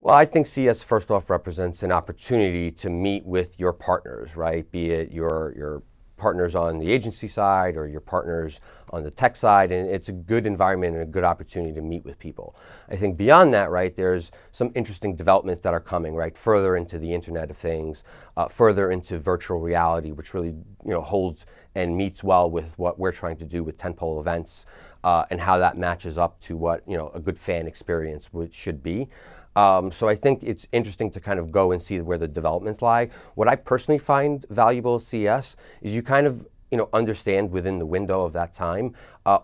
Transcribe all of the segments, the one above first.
Well, I think CS first off represents an opportunity to meet with your partners, right? Be it your partners on the agency side or your partners on the tech side, and it's a good environment and a good opportunity to meet with people. I think beyond that, right, there's some interesting developments that are coming, right, further into the Internet of Things, further into virtual reality, which really, holds and meets well with what we're trying to do with tentpole events, and how that matches up to what, a good fan experience should be. So I think it's interesting to kind of go and see where the developments lie. What I personally find valuable at CES is you kind of understand within the window of that time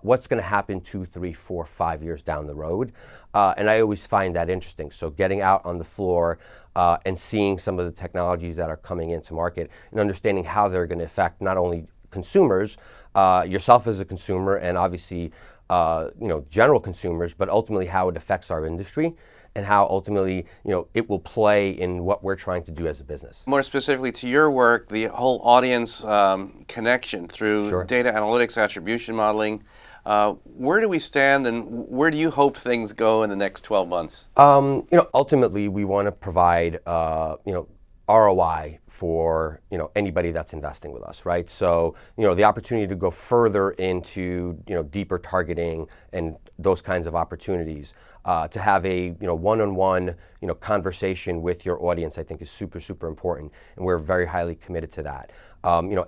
what's going to happen 2, 3, 4, 5 years down the road. And I always find that interesting. So getting out on the floor and seeing some of the technologies that are coming into market and understanding how they're going to affect not only consumers, yourself as a consumer, and obviously general consumers, but ultimately how it affects our industry and how ultimately, it will play in what we're trying to do as a business. More specifically to your work, the whole audience connection through Sure. data analytics, attribution modeling. Where do we stand, and where do you hope things go in the next 12 months? Ultimately, we want to provide, ROI for anybody that's investing with us, right? So the opportunity to go further into deeper targeting and those kinds of opportunities, to have a one-on-one conversation with your audience, I think is super important, and we're very highly committed to that.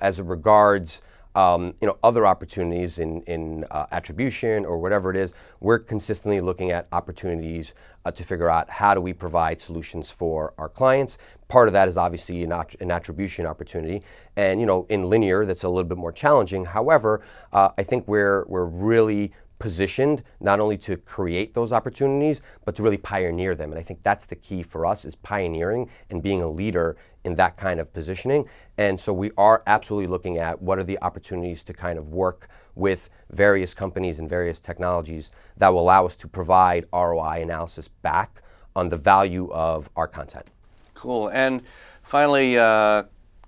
As it regards other opportunities in attribution or whatever it is, we're consistently looking at opportunities to figure out how do we provide solutions for our clients. Part of that is obviously an attribution opportunity, and in linear that's a little bit more challenging. However, I think we're really positioned not only to create those opportunities, but to really pioneer them. And I think that's the key for us, is pioneering and being a leader in that kind of positioning. And so we are absolutely looking at what are the opportunities to kind of work with various companies and various technologies that will allow us to provide ROI analysis back on the value of our content. Cool. And finally,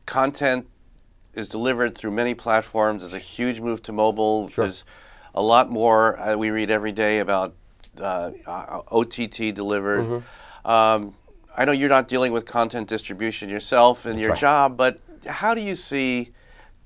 content is delivered through many platforms. There's a huge move to mobile. Sure. There's a lot more we read every day about OTT delivered. Mm-hmm. I know you're not dealing with content distribution yourself in That's your right. job, but how do you see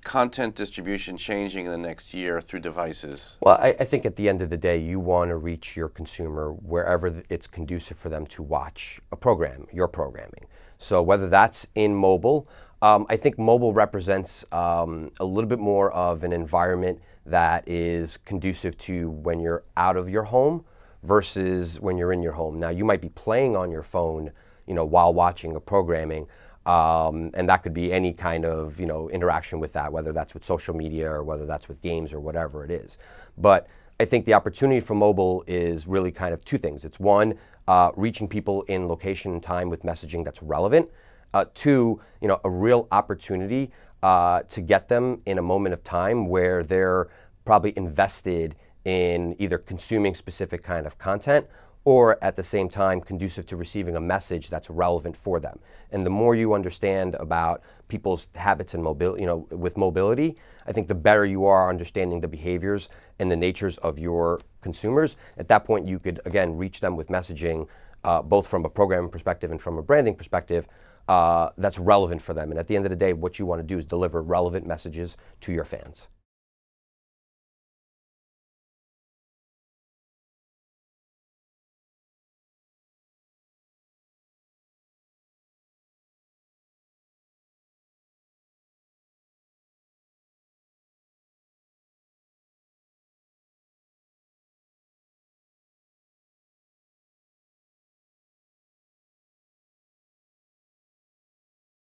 content distribution changing in the next year through devices? Well, I think at the end of the day, you want to reach your consumer wherever it's conducive for them to watch a program, your programming. So whether that's in mobile, I think mobile represents a little bit more of an environment that is conducive to when you're out of your home versus when you're in your home. Now, you might be playing on your phone, while watching a programming, and that could be any kind of, interaction with that, whether that's with social media or whether that's with games or whatever it is. But I think the opportunity for mobile is really kind of two things. It's one, reaching people in location and time with messaging that's relevant. Two, a real opportunity to get them in a moment of time where they're probably invested in either consuming specific kind of content or at the same time conducive to receiving a message that's relevant for them. And the more you understand about people's habits and mobility, with mobility, I think the better you are understanding the behaviors and the natures of your consumers. At that point, you could, again, reach them with messaging, both from a programming perspective and from a branding perspective, that's relevant for them. And at the end of the day, what you want to do is deliver relevant messages to your fans.